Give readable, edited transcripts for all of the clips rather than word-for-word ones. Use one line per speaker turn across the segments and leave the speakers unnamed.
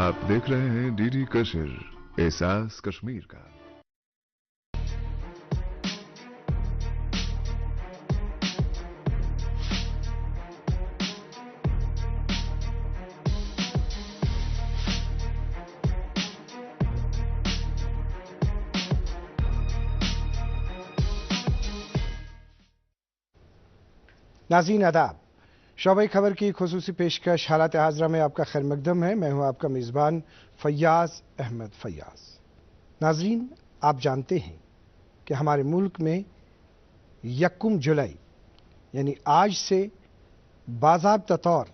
आप देख रहे हैं डीडी कशिर, एहसास कश्मीर का।
नाज़रीन आदाब, शोबे खबर की खुसूसी पेशकश हालात हाजरा में आपका खैर मकदम है। मैं हूं आपका मेज़बान फैयाज अहमद फैयाज। नाज़रीन, आप जानते हैं कि हमारे मुल्क में 1 जुलाई यानी आज से बाज़ाब्ता तौर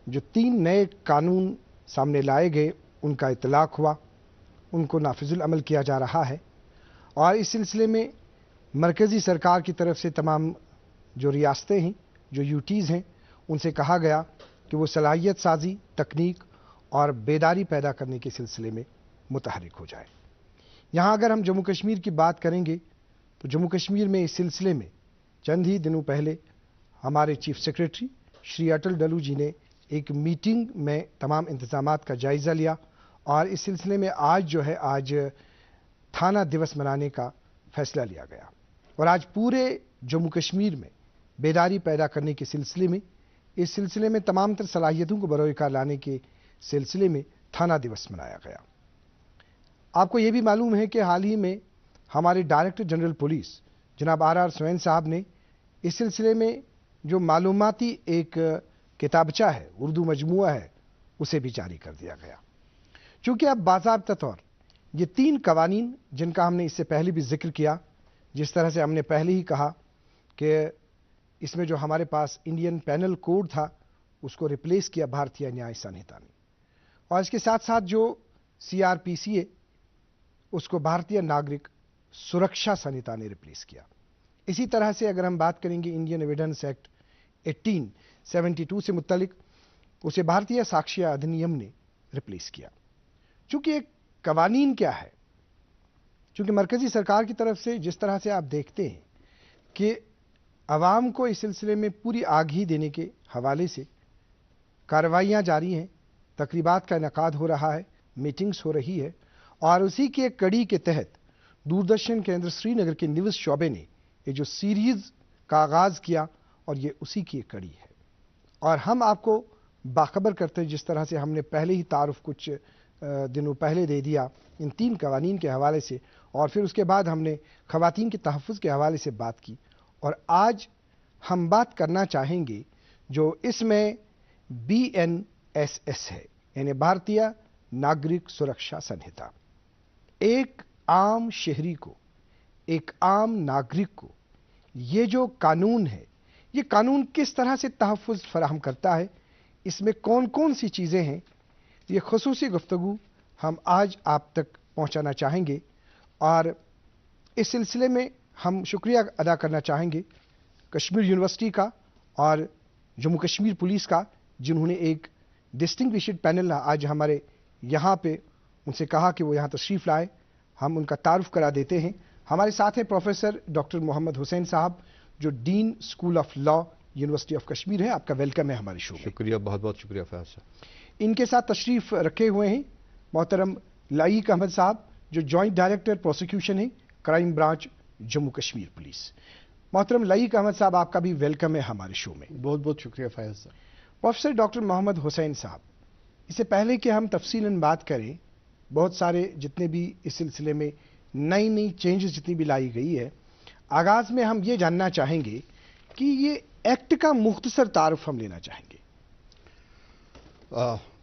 जो 3 नए कानून सामने लाए गए उनका इतलाक़ हुआ, उनको नाफिजुल अमल किया जा रहा है। और इस सिलसिले में मरकज़ी सरकार की तरफ से तमाम जो रियासतें हैं, जो यूटीज़ हैं, उनसे कहा गया कि वो सलाहियत साजी, तकनीक और बेदारी पैदा करने के सिलसिले में मुतहरिक हो जाए। यहाँ अगर हम जम्मू कश्मीर की बात करेंगे तो जम्मू कश्मीर में इस सिलसिले में चंद ही दिनों पहले हमारे चीफ सेक्रेटरी श्री अटल डलू जी ने एक मीटिंग में तमाम इंतजामात का जायज़ा लिया और इस सिलसिले में आज थाना दिवस मनाने का फैसला लिया गया। और आज पूरे जम्मू कश्मीर में बेदारी पैदा करने के सिलसिले में, इस सिलसिले में तमाम तर सलाहियतों को बरोकार लाने के सिलसिले में थाना दिवस मनाया गया। आपको यह भी मालूम है कि हाल ही में हमारे डायरेक्टर जनरल पुलिस जनाब RR सोहेन साहब ने इस सिलसिले में जो मालूमाती एक किताबचा है, उर्दू मजमुआ है, उसे भी जारी कर दिया गया। चूंकि अब बाज़ाब्ता तौर ये 3 कवानीन जिनका हमने इससे पहले भी जिक्र किया, जिस तरह से हमने पहले ही कहा कि इसमें जो हमारे पास इंडियन पैनल कोड था उसको रिप्लेस किया भारतीय न्याय संहिता ने, और इसके साथ साथ जो CRPC है उसको भारतीय नागरिक सुरक्षा संहिता ने रिप्लेस किया। इसी तरह से अगर हम बात करेंगे इंडियन एविडेंस एक्ट 1872 से मुत्तलिक, उसे भारतीय साक्ष्य अधिनियम ने रिप्लेस किया। चूंकि एक कवानीन क्या है, चूंकि मरकजी सरकार की तरफ से जिस तरह से आप देखते हैं कि अवाम को इस सिलसिले में पूरी आगाही देने के हवाले से कार्रवाइयाँ जारी हैं, तकरीबात का इनेकाद हो रहा है, मीटिंग्स हो रही है, और उसी की एक कड़ी के तहत दूरदर्शन केंद्र श्रीनगर के न्यूज़ शोबे ने ये जो सीरीज़ का आगाज़ किया और ये उसी की एक कड़ी है। और हम आपको बाखबर करते हैं, जिस तरह से हमने पहले ही तारुफ कुछ दिनों पहले दे दिया इन 3 कवानीन के हवाले से, और फिर उसके बाद हमने ख़वातीन के तहफ़्फ़ुज़ के हवाले से बात की। और आज हम बात करना चाहेंगे जो इसमें BNSS है, यानी भारतीय नागरिक सुरक्षा संहिता। एक आम शहरी को, एक आम नागरिक को ये जो कानून है, ये कानून किस तरह से तहफ़्फ़ुज़ फराहम करता है, इसमें कौन कौन सी चीज़ें हैं, ये खुसूसी गुफ्तगू हम आज आप तक पहुंचाना चाहेंगे। और इस सिलसिले में हम शुक्रिया अदा करना चाहेंगे कश्मीर यूनिवर्सिटी का और जम्मू कश्मीर पुलिस का, जिन्होंने एक डिस्टिंग्विश्ड पैनल आज हमारे यहाँ पे उनसे कहा कि वो यहाँ तशरीफ़ लाए। हम उनका तारुफ करा देते हैं। हमारे साथ हैं प्रोफेसर डॉक्टर मोहम्मद हुसैन साहब, जो dean school of law university of Kashmir है। आपका वेलकम है हमारे शो में।
शुक्रिया, बहुत बहुत शुक्रिया फैज साहब।
इनके साथ तशरीफ़ रखे हुए हैं मोहतरम लाइक अहमद साहब, जो जॉइंट डायरेक्टर प्रोसिक्यूशन है, crime branch, Jammu Kashmir police. मोहतरम लाइक अहमद साहब, आपका भी वेलकम है हमारे शो में।
बहुत बहुत शुक्रिया फैज साहब।
प्रोफेसर डॉक्टर मोहम्मद हुसैन साहब, इससे पहले कि हम तफसीलन बात करें, बहुत सारे जितने भी इस सिलसिले में नई नई चेंजेस जितनी भी लाई गई है, आगाज़ में हम ये जानना चाहेंगे कि ये एक्ट का मुख्तसर तारुफ हम लेना चाहेंगे।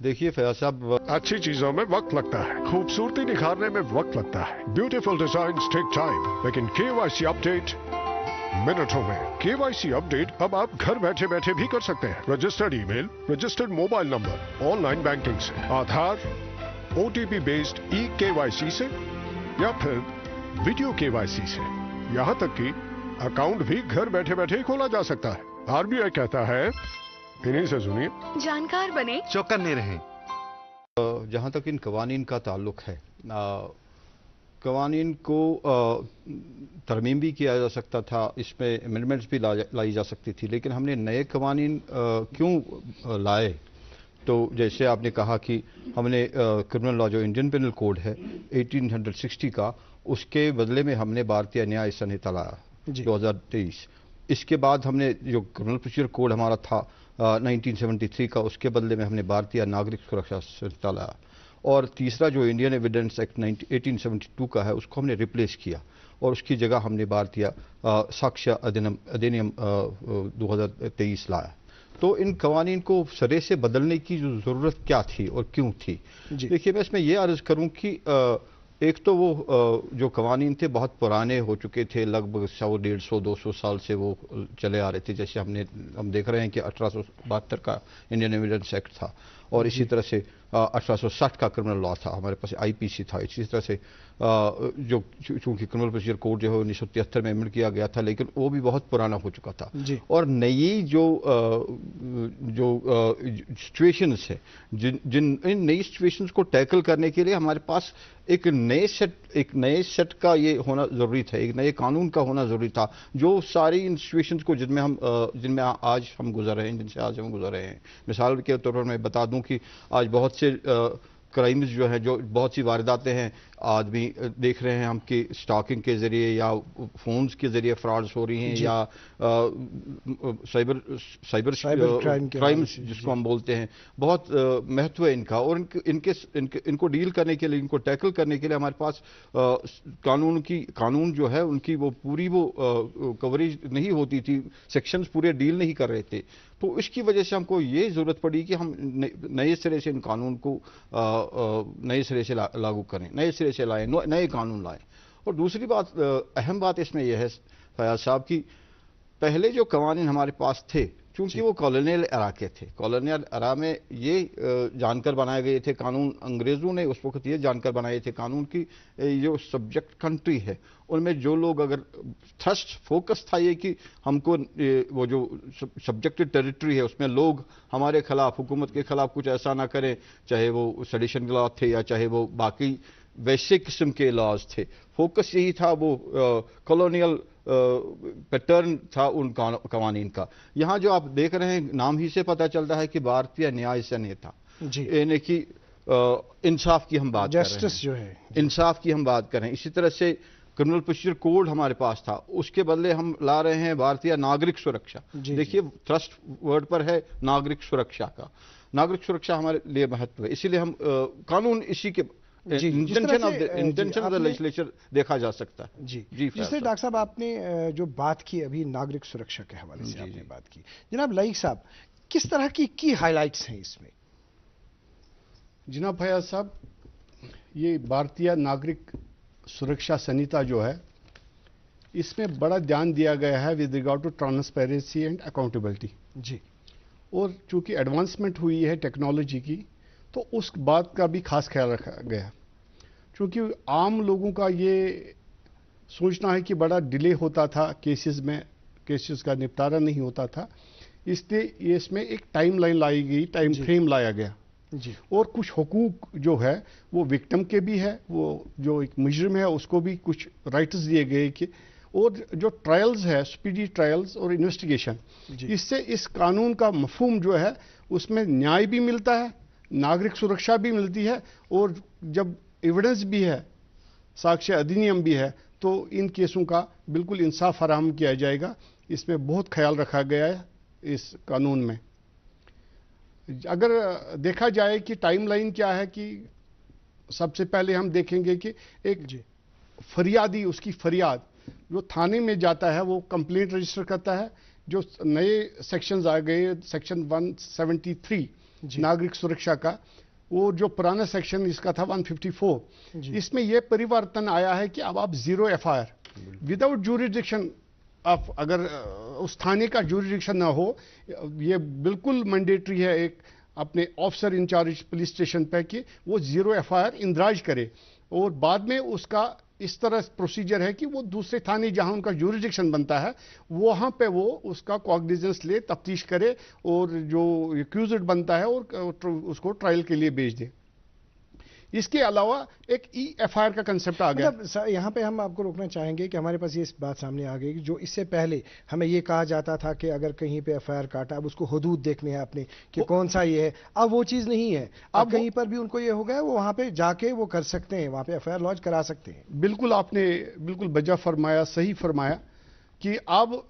देखिए फैज साहब,
अच्छी चीजों में वक्त लगता है, खूबसूरती निखारने में वक्त लगता है। ब्यूटीफुल डिजाइन टेक टाइम, लेकिन KYC अपडेट मिनटों में। KYC अपडेट अब आप घर बैठे बैठे भी कर सकते हैं। Registered email, registered mobile number, online banking से, आधार, OTP बेस्ड eKYC से, या फिर वीडियो KYC से। यहाँ तक कि अकाउंट भी घर बैठे बैठे ही खोला जा सकता है। RBI कहता है, इन्हीं से सुनिए,
जानकार बने,
चौकन्ने रहें।
जहाँ तक इन कवानीन का ताल्लुक है, कवानीन को तरमीम भी किया जा सकता था, इसमें अमेंडमेंट्स भी लाई जा सकती थी, लेकिन हमने नए कवानीन क्यों लाए? तो जैसे आपने कहा कि हमने क्रिमिनल लॉ जो इंडियन पेनल कोड है 1860 का, उसके बदले में हमने भारतीय न्याय संहिता लाया 2023। इसके बाद हमने जो क्रिमिनल प्रोसीजर कोड हमारा था 1973 का, उसके बदले में हमने भारतीय नागरिक सुरक्षा संहिता लाया। और तीसरा जो इंडियन एविडेंस एक्ट 1872 का है, उसको हमने रिप्लेस किया और उसकी जगह हमने भारतीय साक्ष्य अधिनियम 2023 लाया। तो इन कवानीन को सरे से बदलने की जो ज़रूरत क्या थी और क्यों थी? देखिए, मैं इसमें यह अर्ज़ करूं कि एक तो वो जो कवानीन थे बहुत पुराने हो चुके थे, लगभग 100, 150, 200 साल से वो चले आ रहे थे। जैसे हम देख रहे हैं कि 1872 का इंडियन एविडेंस एक्ट था और इसी तरह से 1860 का क्रिमिनल लॉ था, हमारे पास आईपीसी था। इसी तरह से जो चूंकि क्रिमिनल प्रोसीजर कोड जो है 1973 में अमेंड किया गया था, लेकिन वो भी बहुत पुराना हो चुका था। और नई जो सिचुएशंस है, जिन इन नई सिचुएशंस को टैकल करने के लिए हमारे पास एक नए सेट का ये होना जरूरी था, एक नए कानून का होना जरूरी था, जो सारी इन सिचुएशंस को जिनमें आज हम गुजर रहे हैं, जिनसे आज हम गुजर रहे हैं। मिसाल के तौर पर मैं बता दूं कि आज बहुत से क्राइम्स जो हैं, जो बहुत सी वारदातें हैं, आदमी देख रहे हैं हम कि स्टॉकिंग के जरिए या फोन्स के जरिए फ्रॉड्स हो रही हैं, या साइबर क्राइम्स जिसको हम बोलते हैं। बहुत महत्व है इनका, और इनको डील करने के लिए, इनको टैकल करने के लिए हमारे पास कानून जो है उनकी वो पूरी कवरेज नहीं होती थी, सेक्शंस पूरे डील नहीं कर रहे थे। तो इसकी वजह से हमको ये जरूरत पड़ी कि हम नए सिरे से इन कानून को नए सिरे से लागू करें, नए सिरे से लाएं, नए कानून लाएं। और दूसरी बात, अहम बात इसमें यह है फयाज साहब कि पहले जो कवानीन हमारे पास थे, चूंकि वो कॉलोनियल एरा के थे, कॉलोनियल एरा में ये जानकर बनाए गए थे कानून, अंग्रेजों ने उस वक्त ये जानकर बनाए थे कानून की जो सब्जेक्ट कंट्री है उनमें जो लोग, अगर थ्रस्ट फोकस था ये कि हमको वो जो सब्जेक्टेड टेरिटरी है उसमें लोग हमारे खिलाफ, हुकूमत के खिलाफ कुछ ऐसा ना करें, चाहे वो सेडिशन के लॉ थे या चाहे वो बाकी वैसे किस्म के लॉज थे। फोकस यही था, वो कॉलोनियल पैटर्न था उन कवानीन का। यहाँ जो आप देख रहे हैं, नाम ही से पता चलता है कि भारतीय न्याय संहिता, यानी कि इंसाफ की हम बात कर रहे हैं,
जस्टिस जो है,
इंसाफ की हम बात कर रहे हैं। इसी तरह से क्रिमिनल प्रोसीजर कोड हमारे पास था, उसके बदले हम ला रहे हैं भारतीय नागरिक सुरक्षा। देखिए, थ्रस्ट वर्ड पर है नागरिक सुरक्षा का। नागरिक सुरक्षा हमारे लिए महत्व है, इसीलिए हम कानून इसी के इंटेंशन ऑफ द लेजिस्लेचर देखा जा सकता है।
जी, जिससे डॉक्टर साहब आपने जो बात की अभी नागरिक सुरक्षा के हवाले से आपने बात की, जनाब लाइक साहब, किस तरह की हाइलाइट्स हैं इसमें?
जनाब फयाज साहब, ये भारतीय नागरिक सुरक्षा संहिता जो है, इसमें बड़ा ध्यान दिया गया है with regard to transparency and accountability.
जी,
और चूंकि एडवांसमेंट हुई है टेक्नोलॉजी की, तो उस बात का भी खास ख्याल रखा गया। चूंकि आम लोगों का ये सोचना है कि बड़ा डिले होता था केसेस में, केसेस का निपटारा नहीं होता था, इसलिए इसमें एक टाइम लाइन लाई गई, टाइम फ्रेम लाया गया।
जी,
और कुछ हुकूक जो है वो विक्टिम के भी है, वो जो एक मुजरिम है उसको भी कुछ राइट्स दिए गए कि, और जो ट्रायल्स है, स्पीडी ट्रायल्स और इन्वेस्टिगेशन, इससे इस कानून का मफहूम जो है उसमें न्याय भी मिलता है, नागरिक सुरक्षा भी मिलती है, और जब एविडेंस भी है, साक्ष्य अधिनियम भी है, तो इन केसों का बिल्कुल इंसाफ फराहम किया जाएगा। इसमें बहुत ख्याल रखा गया है इस कानून में। अगर देखा जाए कि टाइमलाइन क्या है, कि सबसे पहले हम देखेंगे कि एक फरियादी, उसकी फरियाद जो थाने में जाता है वो कंप्लेंट रजिस्टर करता है। जो नए सेक्शंस आ गए, सेक्शन 173 नागरिक सुरक्षा का, वो जो पुराना सेक्शन इसका था 154, इसमें यह परिवर्तन आया है कि अब आप 0 FIR विदाउट ज्यूरिडिक्शन, आप अगर उस थाने का ज्यूरिडिक्शन ना हो, ये बिल्कुल मैंडेटरी है एक अपने ऑफिसर इंचार्ज पुलिस स्टेशन पे कि वो 0 FIR इंदराज करे, और बाद में उसका इस तरह प्रोसीजर है कि वो दूसरे थाने जहां उनका ज्यूरिडिक्शन बनता है वहां पे वो उसका कॉग्निजेंस ले, तफ्तीश करे, और जो एक्यूज्ड बनता है और उसको ट्रायल के लिए भेज दे। इसके अलावा एक EFIR का कंसेप्ट आ गया।
मतलब यहाँ पे हम आपको रोकना चाहेंगे कि हमारे पास ये बात सामने आ गई कि जो इससे पहले हमें ये कहा जाता था कि अगर कहीं पे FIR काटा, अब उसको हदूद देखने हैं आपने कि कौन सा ये है, अब वो चीज़ नहीं है। अब कहीं पर भी उनको ये हो गया, वो वहाँ पे जाके वो कर सकते हैं, वहाँ पे FIR लॉन्च करा सकते हैं।
बिल्कुल, आपने बिल्कुल बजा फरमाया, सही फरमाया कि अब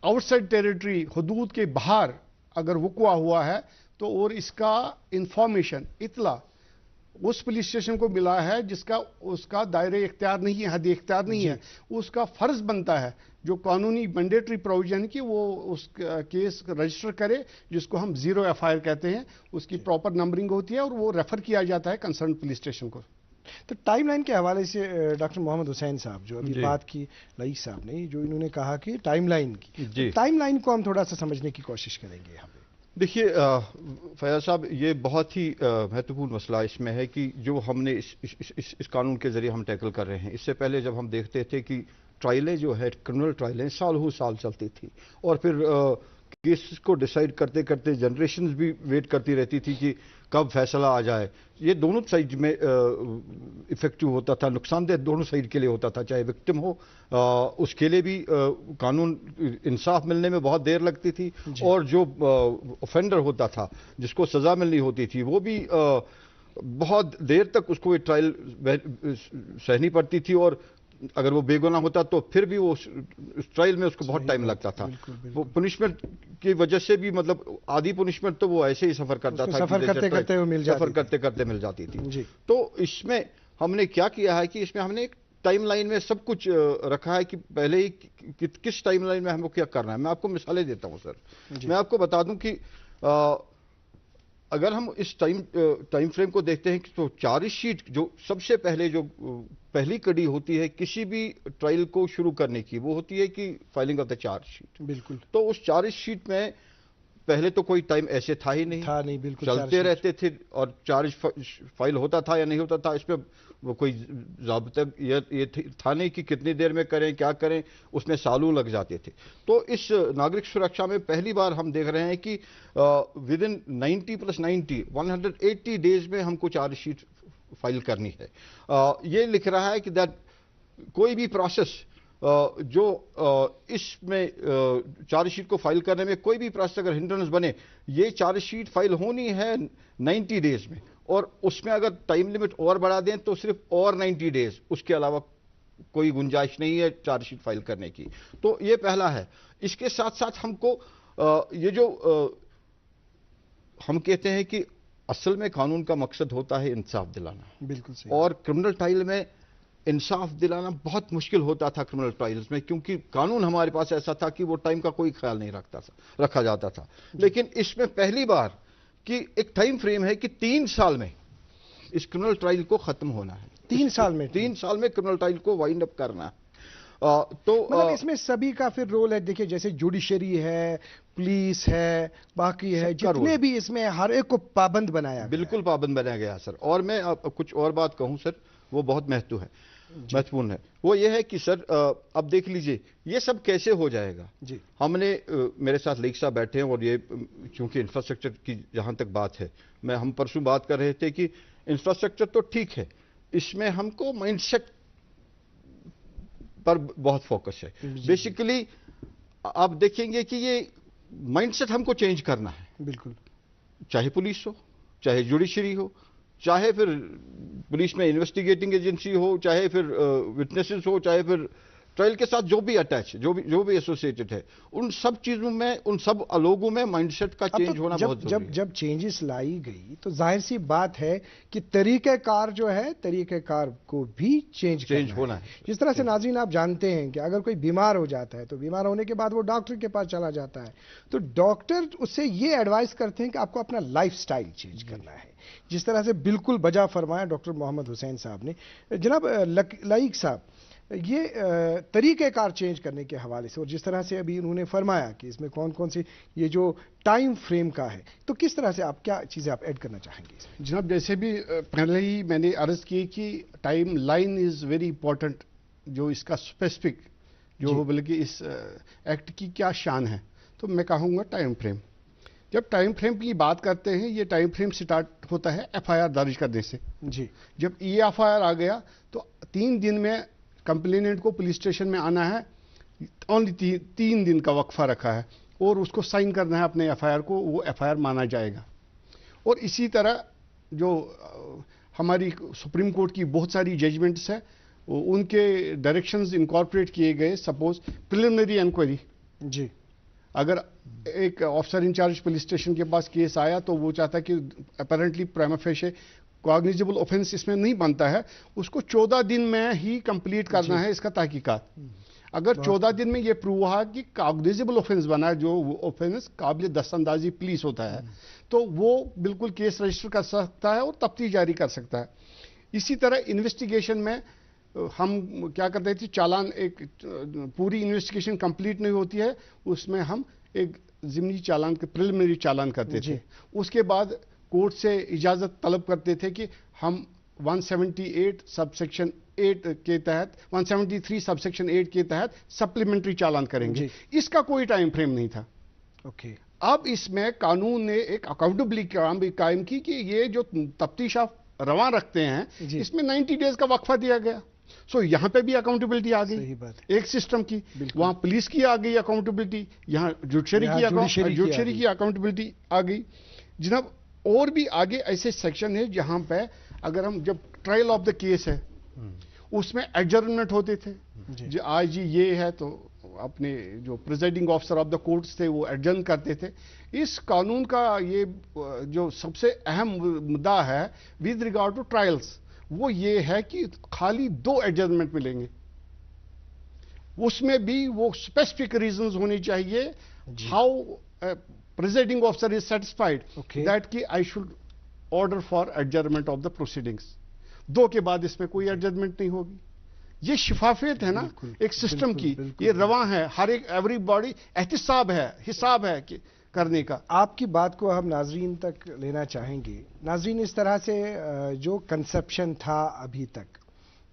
आउटसाइड टेरिटरी, हदूद के बाहर अगर वक़्वा हुआ है तो और इसका इंफॉर्मेशन, इतला उस पुलिस स्टेशन को मिला है जिसका उसका दायरे इख्तियार नहीं है, हद इख्तियार नहीं है, उसका फर्ज बनता है जो कानूनी मैंडेटरी प्रोविजन की, वो उस केस रजिस्टर करे जिसको हम 0 FIR कहते हैं। उसकी प्रॉपर नंबरिंग होती है और वो रेफर किया जाता है कंसर्न पुलिस स्टेशन को।
तो टाइमलाइन के हवाले से डॉक्टर मोहम्मद हुसैन साहब जो अभी बात की लईक साहब ने, जो इन्होंने कहा कि टाइमलाइन की, तो टाइमलाइन को हम थोड़ा सा समझने की कोशिश करेंगे यहाँ पे।
देखिए फैयाज साहब, ये बहुत ही महत्वपूर्ण मसला इसमें है कि जो हमने इस कानून के जरिए हम टैकल कर रहे हैं। इससे पहले जब हम देखते थे कि ट्रायलें जो है, क्रिमिनल ट्रायलें सालों साल चलती थी और फिर केस को डिसाइड करते करते जनरेशन्स भी वेट करती रहती थी कि कब फैसला आ जाए। ये दोनों साइड में इफेक्टिव होता था, नुकसानदेह दोनों साइड के लिए होता था, चाहे विक्टिम हो उसके लिए भी कानून इंसाफ मिलने में बहुत देर लगती थी, और जो ऑफेंडर होता था जिसको सज़ा मिलनी होती थी वो भी बहुत देर तक उसको ट्रायल सहनी पड़ती थी, और अगर वो बेगुनाह होता तो फिर भी वो उस ट्रायल में उसको बहुत टाइम लगता था। वो पनिशमेंट की वजह से भी, मतलब आधी पनिशमेंट तो वो ऐसे ही सफर करता था,
सफर करते करते मिल जाती
थी। तो इसमें हमने क्या किया है कि इसमें हमने एक टाइमलाइन में सब कुछ रखा है कि पहले ही किस टाइमलाइन में हमको क्या करना है। मैं आपको मिसालें देता हूं सर। मैं आपको बता दूं कि अगर हम इस टाइम फ्रेम को देखते हैं तो चार्जशीट जो सबसे पहले जो पहली कड़ी होती है किसी भी ट्रायल को शुरू करने की, वो होती है कि फाइलिंग ऑफ द चार्जशीट।
बिल्कुल।
तो उस चार्जशीट में पहले तो कोई टाइम ऐसे था ही नहीं,
बिल्कुल
चलते रहते थे, और चार्ज फाइल होता था या नहीं होता था, इसमें वो कोई ज़ाब्ता ये था नहीं कि कितनी देर में करें, क्या करें, उसमें सालों लग जाते थे। तो इस नागरिक सुरक्षा में पहली बार हम देख रहे हैं कि विद इन 90 + 90 180 डेज में हमको चार्जशीट फाइल करनी है। ये लिख रहा है कि दैट कोई भी प्रोसेस जो इसमें चार्जशीट को फाइल करने में कोई भी प्रोसेस अगर हिंड्रेंस बने, ये चार्जशीट फाइल होनी है 90 डेज में, और उसमें अगर टाइम लिमिट और बढ़ा दें तो सिर्फ और 90 डेज, उसके अलावा कोई गुंजाइश नहीं है चार्जशीट फाइल करने की। तो ये पहला है। इसके साथ साथ हमको ये जो हम कहते हैं कि असल में कानून का मकसद होता है इंसाफ दिलाना।
बिल्कुल सही।
और क्रिमिनल ट्रायल में इंसाफ दिलाना बहुत मुश्किल होता था क्रिमिनल ट्रायल्स में, क्योंकि कानून हमारे पास ऐसा था कि वो टाइम का कोई ख्याल नहीं रखा जाता था। लेकिन इसमें पहली बार कि एक टाइम फ्रेम है कि 3 साल में इस क्रिमिनल ट्रायल को खत्म होना है।
3 साल में
क्रिमिनल ट्रायल को वाइंड अप करना है।
तो मतलब इसमें सभी का फिर रोल है। देखिए, जैसे जुडिशरी है, पुलिस है, बाकी है, जितने भी इसमें हर एक को पाबंद बनाया,
बिल्कुल पाबंद बनाया गया सर। और मैं कुछ और बात कहूं सर, वो बहुत महत्वपूर्ण है। वो ये है कि सर अब देख लीजिए ये सब कैसे हो जाएगा जी। हमने मेरे साथ लेक साहब बैठे हैं, और ये चूंकि इंफ्रास्ट्रक्चर की जहां तक बात है, हम परसों बात कर रहे थे कि इंफ्रास्ट्रक्चर तो ठीक है, इसमें हमको माइंडसेट पर बहुत फोकस है। बेसिकली आप देखेंगे कि ये माइंडसेट हमको चेंज करना है।
बिल्कुल,
चाहे पुलिस हो, चाहे जुडिशरी हो, चाहे फिर पुलिस में इन्वेस्टिगेटिंग एजेंसी हो, चाहे फिर विटनेसेस हो, चाहे फिर ट्रायल के साथ जो भी अटैच, जो भी एसोसिएटेड है, उन सब चीजों में, उन सब लोगों में माइंडसेट का चेंज होना बहुत जरूरी है।
जब चेंजेस लाई गई तो जाहिर सी बात है कि तरीक़ेकार जो है, तरीक़ेकार को भी चेंज होना है। जिस तरह से नाज़रीन आप जानते हैं कि अगर कोई बीमार हो जाता है तो बीमार होने के बाद वो डॉक्टर के पास चला जाता है, तो डॉक्टर उससे ये एडवाइस करते हैं कि आपको अपना लाइफस्टाइल चेंज करना है। जिस तरह से बिल्कुल बजा फरमाया डॉक्टर मोहम्मद हुसैन साहब ने। जनाब लईक साहब, ये तरीक़ेकार चेंज करने के हवाले से, और जिस तरह से अभी उन्होंने फरमाया कि इसमें कौन कौन सी ये जो टाइम फ्रेम का है, तो किस तरह से आप क्या चीज़ें आप ऐड करना चाहेंगे इसमें?
जनाब, जैसे भी पहले ही मैंने अर्ज़ की कि time line is very important, जो इसका स्पेसिफिक जो हो, बल्कि इस एक्ट की क्या शान है, तो मैं कहूँगा टाइम फ्रेम। जब टाइम फ्रेम की बात करते हैं, ये टाइम फ्रेम स्टार्ट होता है एफआईआर दर्ज करने से।
जी।
जब ये एफआईआर आ गया तो 3 दिन में कंप्लेनेंट को पुलिस स्टेशन में आना है, ओनली 3 दिन का वक्फा रखा है, और उसको साइन करना है अपने एफआईआर को, वो एफआईआर माना जाएगा। और इसी तरह जो हमारी सुप्रीम कोर्ट की बहुत सारी जजमेंट्स है, उनके डायरेक्शंस इनकॉर्पोरेट किए गए। सपोज प्रिलिमिनरी इंक्वायरी,
जी,
अगर एक ऑफिसर इंचार्ज पुलिस स्टेशन के पास केस आया तो वो चाहता है कि अपेरेंटली प्राइमा फेशे कॉग्निजेबल ऑफेंस इसमें नहीं बनता है, उसको 14 दिन में ही कंप्लीट करना है इसका तहकीकात। अगर 14 दिन में ये प्रूव हुआ कि कॉग्निजेबल ऑफेंस बना है, जो ऑफेंस काबिल दस्तंदाजी पुलिस होता है, तो वो बिल्कुल केस रजिस्टर कर सकता है और तफ्तीश जारी कर सकता है। इसी तरह इन्वेस्टिगेशन में हम क्या करते थे, चालान, एक पूरी इन्वेस्टिगेशन कंप्लीट नहीं होती है, उसमें हम एक ज़िमनी चालान, प्रिलिमिनरी चालान करते थे। उसके बाद कोर्ट से इजाज़त तलब करते थे कि हम 178 सबसेक्शन 8 के तहत, 173 सबसेक्शन 8 के तहत सप्लीमेंट्री चालान करेंगे। इसका कोई टाइम फ्रेम नहीं था।
ओके।
अब इसमें कानून ने एक अकाउंटेबिलिटी कायम की कि ये जो तफ्तीश आप रवां रखते हैं, इसमें 90 डेज का वक्फा दिया गया। सो यहां पे भी अकाउंटेबिलिटी आ गई,
सही बात।
एक सिस्टम की, वहां पुलिस की आ गई अकाउंटेबिलिटी, यहां जुडिशरी की अकाउंटेबिलिटी आ गई जनाब। और भी आगे ऐसे सेक्शन है जहां पे अगर हम, जब ट्रायल ऑफ द केस है उसमें एडजर्नमेंट होते थे, जो आज ये है तो अपने जो presiding officer of the courts थे वो एडजर्न करते थे। इस कानून का ये जो सबसे अहम मुद्दा है विद रिगार्ड टू ट्रायल्स, वो ये है कि खाली 2 एडजर्नमेंट मिलेंगे, उसमें भी वो स्पेसिफिक रीजंस होनी चाहिए। How presiding officer is satisfied that कि I should order for adjournment of the proceedings. 2 के बाद इसमें कोई एडजर्नमेंट नहीं होगी। ये शिफाफियत है ना एक सिस्टम की, ये रवां है, हर एक एवरीबॉडी एहतिसाब है, हिसाब है कि करने का।
आपकी बात को हम नाजरीन तक लेना चाहेंगे। नाजरीन, इस तरह से जो कंसेप्शन था अभी तक,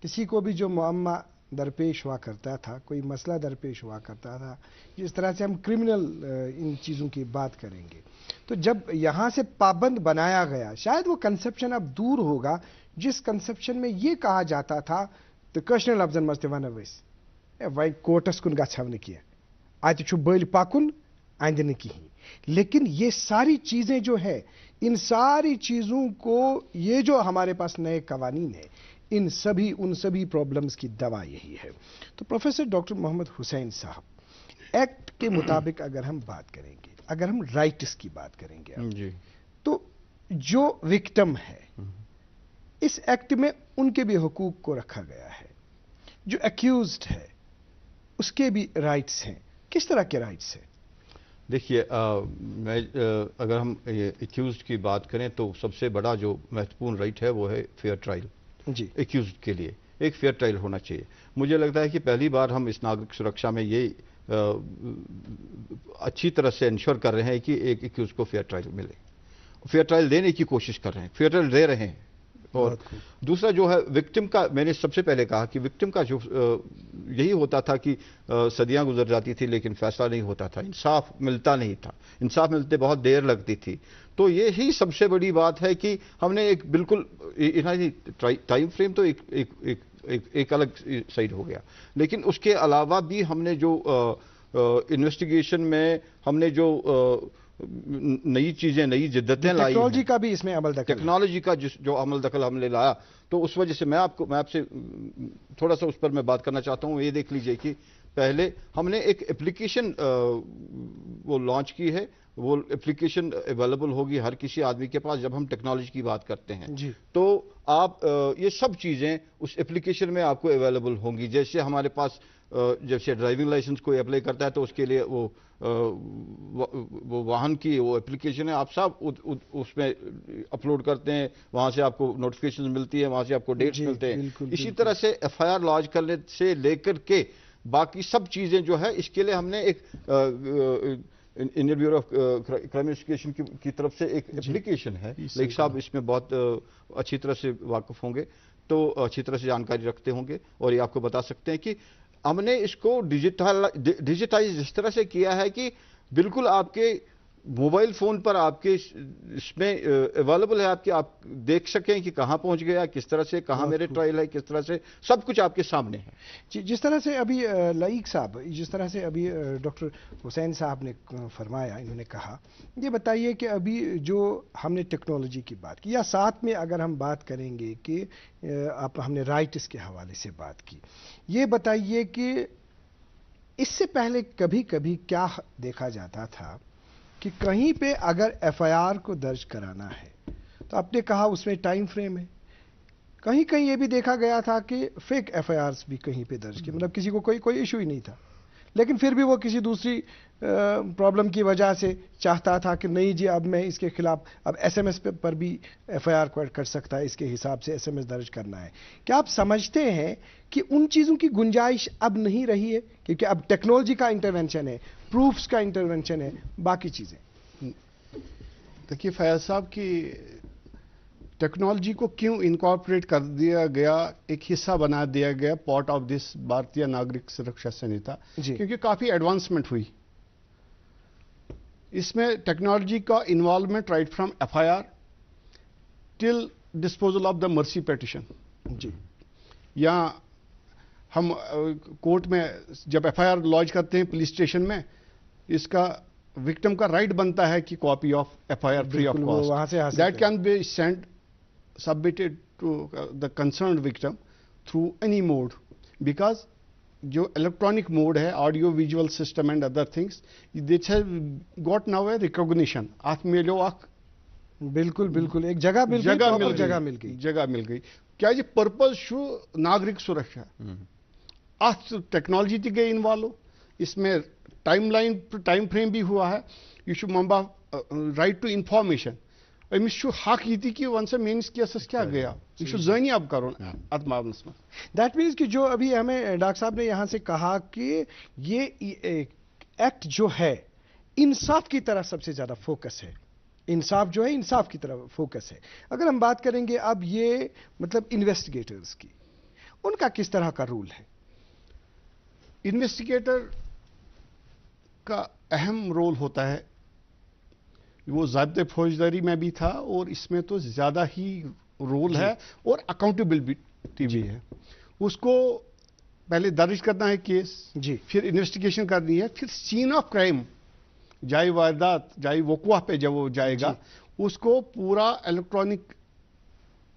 किसी को भी जो मुअम्मा दरपेश हुआ करता था, कोई मसला दरपेश हुआ करता था, जिस तरह से हम क्रिमिनल इन चीज़ों की बात करेंगे, तो जब यहाँ से पाबंद बनाया गया, शायद वो कंसेप्शन अब दूर होगा जिस कंसेप्शन में ये कहा जाता था तो कश्मीर लफ्जन मस्त वनवस वह कोर्टस कुन गछव किया, अत बल पकुन आंद न कहीं। लेकिन ये सारी चीज़ें जो है, इन सारी चीज़ों को, ये जो हमारे पास नए कवानीन है, इन सभी उन सभी प्रॉब्लम्स की दवा यही है। तो प्रोफेसर डॉक्टर मोहम्मद हुसैन साहब, एक्ट के मुताबिक अगर हम बात करेंगे, अगर हम राइट्स की बात करेंगे
जी,
तो जो विक्टिम है इस एक्ट में उनके भी हुकूक को रखा गया है, जो एक्यूज्ड है उसके भी राइट्स हैं। किस तरह के राइट्स हैं?
देखिए, अगर हम एक्यूज्ड की बात करें तो सबसे बड़ा जो महत्वपूर्ण राइट है वो है फेयर ट्रायल।
जी,
एक्यूज्ड के लिए एक फेयर ट्रायल होना चाहिए। मुझे लगता है कि पहली बार हम इस नागरिक सुरक्षा में ये अच्छी तरह से इंश्योर कर रहे हैं कि एक एक्यूज को फेयर ट्रायल मिले, फेयर ट्रायल देने की कोशिश कर रहे हैं, फेयर ट्रायल दे रहे हैं। और दूसरा जो है विक्टिम का, मैंने सबसे पहले कहा कि विक्टिम का जो यही होता था कि सदियां गुजर जाती थी लेकिन फैसला नहीं होता था, इंसाफ मिलता नहीं था, इंसाफ मिलते बहुत देर लगती थी। तो ये ही सबसे बड़ी बात है कि हमने एक बिल्कुल टाइम फ्रेम तो एक अलग साइड हो गया, लेकिन उसके अलावा भी हमने जो इन्वेस्टिगेशन में हमने जो नई चीजें, नई जिद्दतें लाई,
टेक्नोलॉजी का भी इसमें अमल दखल,
टेक्नोलॉजी का जो अमल दखल हमने लाया, तो उस वजह से मैं आपसे थोड़ा सा उस पर मैं बात करना चाहता हूं। ये देख लीजिए कि पहले हमने एक एप्लीकेशन वो लॉन्च की है, वो एप्लीकेशन अवेलेबल होगी हर किसी आदमी के पास। जब हम टेक्नोलॉजी की बात करते हैं
जी,
तो आप ये सब चीज़ें उस एप्लीकेशन में आपको अवेलेबल होंगी। जैसे हमारे पास जैसे ड्राइविंग लाइसेंस कोई अप्लाई करता है तो उसके लिए वो वाहन की वो एप्लीकेशन है, आप सब उसमें अपलोड करते हैं, वहाँ से आपको नोटिफिकेशन मिलती है, वहाँ से आपको डेट्स मिलते हैं। इसी तरह से एफआईआर लॉन्च करने से लेकर के बाकी सब चीज़ें जो है, इसके लिए हमने एक Indian bureau of crime investigation की तरफ से एक एप्लीकेशन है। लेकिन साहब इसमें बहुत अच्छी तरह से वाकिफ होंगे, तो अच्छी तरह से जानकारी रखते होंगे और ये आपको बता सकते हैं कि हमने इसको डिजिटाइज इस तरह से किया है कि बिल्कुल आपके मोबाइल फ़ोन पर आपके इसमें अवेलेबल है, आपकी आप देख सकें कि कहाँ पहुँच गया, किस तरह से, कहाँ मेरे ट्रायल है, किस तरह से, सब कुछ आपके सामने है।
जिस तरह से अभी लईक साहब, जिस तरह से अभी डॉक्टर हुसैन साहब ने फरमाया, इन्होंने कहा, ये बताइए कि अभी जो हमने टेक्नोलॉजी की बात की, या साथ में अगर हम बात करेंगे कि आप हमने राइट्स के हवाले से बात की, ये बताइए कि इससे पहले कभी कभी क्या देखा जाता था कि कहीं पे अगर एफआईआर को दर्ज कराना है तो आपने कहा उसमें टाइम फ्रेम है, कहीं कहीं ये भी देखा गया था कि फेक एफआईआर्स भी कहीं पे दर्ज की, मतलब किसी को कोई इशू ही नहीं था, लेकिन फिर भी वो किसी दूसरी प्रॉब्लम की वजह से चाहता था कि नहीं जी अब मैं इसके खिलाफ अब एसएमएस पर भी एफआईआर कर सकता है, इसके हिसाब से एसएमएस दर्ज करना है। क्या आप समझते हैं कि उन चीज़ों की गुंजाइश अब नहीं रही है, क्योंकि अब टेक्नोलॉजी का इंटरवेंशन है, प्रूफ्स का इंटरवेंशन है, बाकी चीज़ें?
देखिए फैयाज साहब की टेक्नोलॉजी को क्यों इनकॉर्पोरेट कर दिया गया, एक हिस्सा बना दिया गया पार्ट ऑफ दिस भारतीय नागरिक सुरक्षा संहिता, क्योंकि काफी एडवांसमेंट हुई इसमें। टेक्नोलॉजी का involvement right from FIR till disposal of the mercy petition जी, या हम कोर्ट में जब एफआईआर लॉन्च करते हैं पुलिस स्टेशन में, इसका विक्टिम का राइट बनता है कि copy of FIR free of cost that can be sent submitted to the concerned victim through any mode, because जो इलेक्ट्रॉनिक मोड है, audio visual system and other things, this has got now A recognition. आप मिलो आख
बिल्कुल बिल्कुल एक जगह मिल
गई। क्या ये पर्पज शू नागरिक सुरक्षा आज टेक्नोलॉजी थी गई इन्वॉल्व, इसमें टाइम फ्रेम भी हुआ है। यू शू मम्बा राइट टू इंफॉर्मेशन अमिस हक ये कि वन से मेन केसस क्या गया, यह जानी अब करो अत मामलस में।
दैट मीन्स कि जो अभी हमें डॉक्टर साहब ने यहां से कहा कि ये एक्ट जो है इंसाफ की तरफ सबसे ज्यादा फोकस है, इंसाफ जो है इंसाफ की तरफ फोकस है। अगर हम बात करेंगे अब ये मतलब इन्वेस्टिगेटर्स की, उनका किस तरह का रूल है?
इन्वेस्टिगेटर का अहम रोल होता है, वो ज़ाब्ते फौजदारी में भी था और इसमें तो ज़्यादा ही रोल है, और अकाउंटेबिलिटी भी है। उसको पहले दर्ज करना है केस जी, फिर इन्वेस्टिगेशन करनी है, फिर सीन ऑफ क्राइम जाए वारदात जाए वक़्वा पे जब वो जाएगा उसको पूरा इलेक्ट्रॉनिक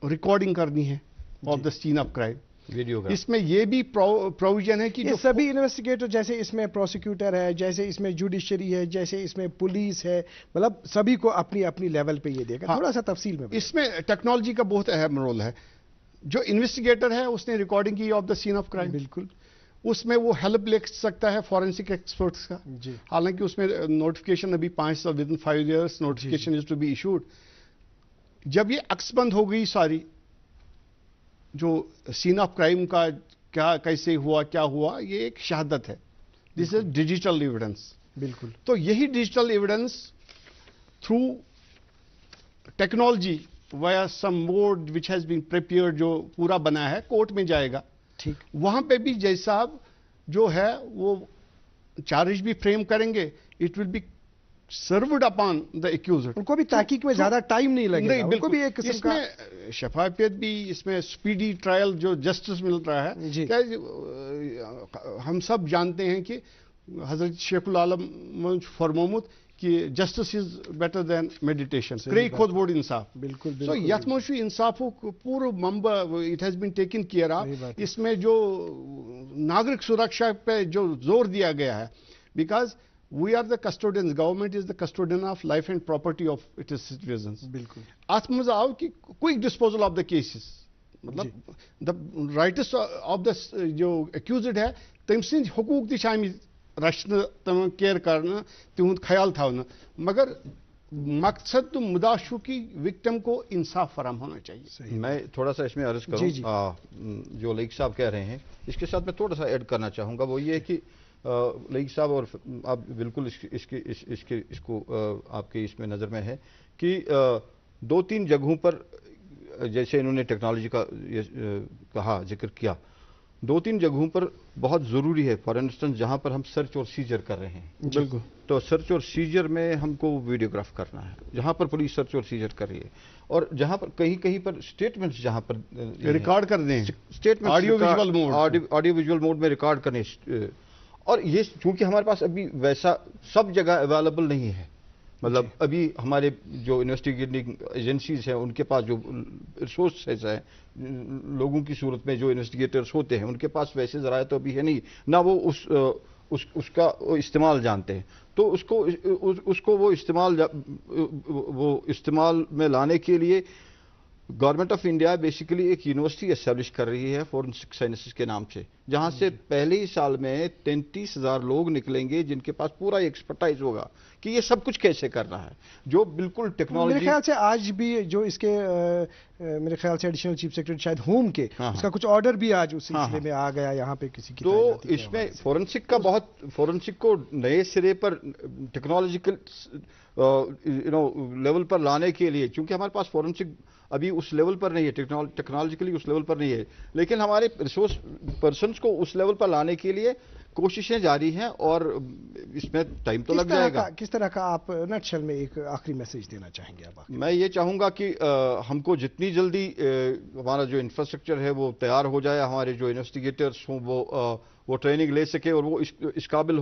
रिकॉर्डिंग करनी है of the scene of crime. इसमें यह भी प्रोविजन है कि
जो सभी इन्वेस्टिगेटर, जैसे इसमें प्रोसिक्यूटर है, जैसे इसमें जुडिशरी है, जैसे इसमें पुलिस है, मतलब सभी को अपनी अपनी लेवल पे ये देगा। थोड़ा सा तफसील में
इसमें टेक्नोलॉजी का बहुत अहम रोल है। जो इन्वेस्टिगेटर है उसने रिकॉर्डिंग की of the scene of crime,
बिल्कुल
उसमें वो हेल्प ले सकता है फॉरेंसिक एक्सपर्ट्स का। हालांकि उसमें नोटिफिकेशन अभी 5 साल within 5 years notification is to be issued. जब ये अक्सबंद हो गई सारी, जो सीन ऑफ क्राइम का क्या कैसे हुआ क्या हुआ, ये एक शहादत है, दिस इज डिजिटल एविडेंस।
बिल्कुल,
तो यही digital evidence through technology via some mode which has been prepared, जो पूरा बना है, कोर्ट में जाएगा।
ठीक,
वहां पे भी जैसा जो है वो चार्ज भी फ्रेम करेंगे, it will be served upon the accused.
उनको भी तहकीक में ज्यादा टाइम नहीं लगेगा, उनको भी एक किस्म का
शफाफियत भी, इसमें स्पीडी ट्रायल जो जस्टिस मिल रहा है। क्या हम सब जानते हैं कि हजरत शेखुल आलम फरमोमुत कि justice is better than meditation, क्रे खुद बोर्ड इंसाफ।
बिल्कुल,
सो यथ मोशु इंसाफ पूरा मंबर it has been taken care of. इसमें जो नागरिक सुरक्षा पे जो जोर दिया गया है, because we are the custodians, government is the custodian of life and property of its citizens.
बिल्कुल,
अत मज आओ कि quick disposal of the cases, मतलब द राइट्स ऑफ द जो एक्यूज्ड है तम सिंद हुकूक ति रचन तम केयर करना, तिहुंद ख्याल थवना, मगर मकसद तो मुद्दा शु कि विक्टिम को इंसाफ फराम होना चाहिए।
मैं थोड़ा सा इसमें अर्ज करूं, जो लईक साहब कह रहे हैं इसके साथ मैं थोड़ा सा ऐड करना चाहूँगा। वो ये है कि लईक साहब, और आप बिल्कुल इसको आपके इसमें नज़र में है कि 2-3 जगहों पर जैसे इन्होंने टेक्नोलॉजी का कहा, जिक्र किया, 2-3 जगहों पर बहुत ज़रूरी है। फॉर इंस्टेंस जहाँ पर हम सर्च और सीजर कर रहे हैं,
बिल्कुल,
तो सर्च और सीजर में हमको वीडियोग्राफ करना है, जहाँ पर पुलिस सर्च और सीजर कर रही है, और जहाँ पर कहीं कहीं पर स्टेटमेंट्स जहाँ पर
रिकॉर्ड कर दें,
statement
audio visual mode,
audio visual mode में रिकॉर्ड करने। और ये चूंकि हमारे पास अभी वैसा सब जगह अवेलेबल नहीं है, मतलब अभी हमारे जो इन्वेस्टिगेटिंग एजेंसीज हैं उनके पास जो रिसोर्सेज हैं, लोगों की सूरत में जो इन्वेस्टिगेटर्स होते हैं उनके पास वैसे ज़राए तो अभी है नहीं, ना वो उसका इस्तेमाल जानते हैं, तो उसको वो इस्तेमाल में लाने के लिए गवर्नमेंट ऑफ इंडिया बेसिकली एक यूनिवर्सिटी एस्टेब्लिश कर रही है फोरेंसिक साइंसेस के नाम से, जहां से पहले ही साल में 33,000 लोग निकलेंगे जिनके पास पूरा एक्सपर्टाइज होगा कि ये सब कुछ कैसे करना है, जो बिल्कुल टेक्नोलॉजी।
मेरे ख्याल से आज भी जो इसके मेरे ख्याल से एडिशनल चीफ सेक्रेटरी शायद होम के, उसका कुछ ऑर्डर भी आज उस सिलसिले में आ गया यहाँ पे किसी की।
तो इसमें फोरेंसिक का बहुत, फोरेंसिक को नए सिरे पर टेक्नोलॉजिकल लेवल पर लाने के लिए, क्योंकि हमारे पास फोरेंसिक अभी उस लेवल पर नहीं है, टेक्नोलॉजिकली उस लेवल पर नहीं है, लेकिन हमारे रिसोर्स पर्सन्स को उस लेवल पर लाने के लिए कोशिशें जारी हैं, और इसमें टाइम तो लग जाएगा।
किस तरह का आप नटशल में एक आखिरी मैसेज देना चाहेंगे आप?
मैं ये चाहूँगा कि हमको जितनी जल्दी हमारा जो इंफ्रास्ट्रक्चर है वो तैयार हो जाए, हमारे जो इन्वेस्टिगेटर्स हों वो ट्रेनिंग ले सके, और वो इस काबिल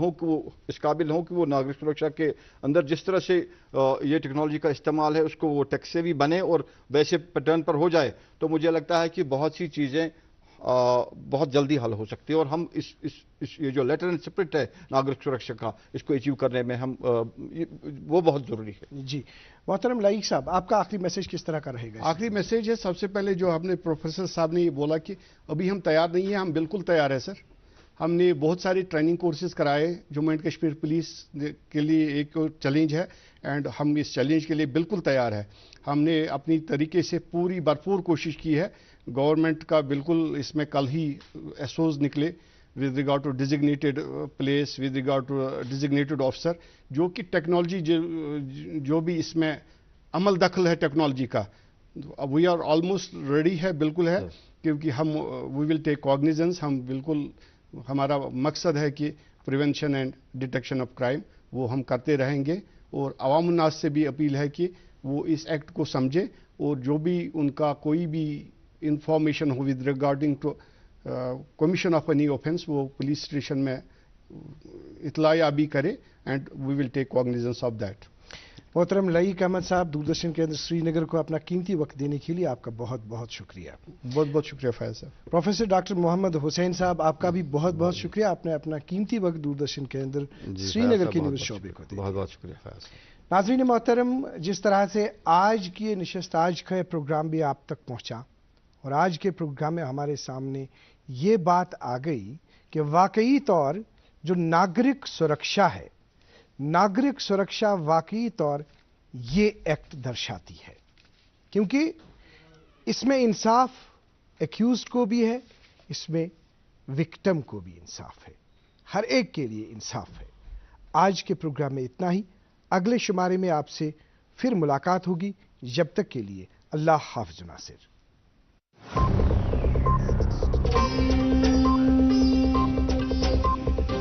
हों कि वो नागरिक सुरक्षा के अंदर जिस तरह से ये टेक्नोलॉजी का इस्तेमाल है उसको वो टेक से भी बने और वैसे पैटर्न पर हो जाए, तो मुझे लगता है कि बहुत सी चीज़ें बहुत जल्दी हल हो सकती है, और हम इस ये जो लेटर एंड स्पिरिट है नागरिक सुरक्षा का, इसको अचीव करने में हम वो बहुत ज़रूरी है।
जी मोहतरम लाइक साहब, आपका आखिरी मैसेज किस तरह का रहेगा?
आखिरी मैसेज है, सबसे पहले जो हमने प्रोफेसर साहब ने ये बोला कि अभी हम तैयार नहीं है, हम बिल्कुल तैयार है सर। हमने बहुत सारी ट्रेनिंग कोर्सेज कराए, जम्मू एंड कश्मीर पुलिस के लिए एक चैलेंज है, एंड हम इस चैलेंज के लिए बिल्कुल तैयार है। हमने अपनी तरीके से पूरी भरपूर कोशिश की है। गवर्नमेंट का बिल्कुल इसमें कल ही एसओज निकले with regard to designated place, with regard to designated officer, जो कि टेक्नोलॉजी जो भी इसमें अमल दखल है टेक्नोलॉजी का, वी आर ऑलमोस्ट रेडी है, बिल्कुल है, क्योंकि हम वी विल टेक कॉग्निजेंस। हम बिल्कुल, हमारा मकसद है कि prevention and detection of crime वो हम करते रहेंगे, और अवाम उन्नास से भी अपील है कि वो इस एक्ट को समझे, और जो भी उनका कोई भी इंफॉर्मेशन हो with regarding to commission of any offence, वो पुलिस स्टेशन में इतलायाबी करे, and we will take cognizance of that.
मोहतरम लईक अहमद साहब, दूरदर्शन केंद्र श्रीनगर को अपना कीमती वक्त देने के लिए आपका बहुत बहुत शुक्रिया।
बहुत बहुत शुक्रिया फैज साहब।
प्रोफेसर डॉक्टर मोहम्मद हुसैन साहब, आपका भी बहुत बहुत शुक्रिया, आपने अपना कीमती वक्त दूरदर्शन केंद्र श्रीनगर के न्यूज़ शोबे को दिया।
बहुत बहुत शुक्रिया फैज।
नाज़रीन मोहतरम, जिस तरह से आज की ये नशस्त, आज का ये प्रोग्राम भी आप तक पहुँचा, और आज के प्रोग्राम में हमारे सामने ये बात आ गई कि वाकई तौर जो नागरिक सुरक्षा है, नागरिक सुरक्षा वाकई तौर ये एक्ट दर्शाती है, क्योंकि इसमें इंसाफ एक्यूज्ड को भी है, इसमें विक्टिम को भी इंसाफ है, हर एक के लिए इंसाफ है। आज के प्रोग्राम में इतना ही, अगले शुमारे में आपसे फिर मुलाकात होगी। जब तक के लिए अल्लाह हाफ़िज़ नासिर।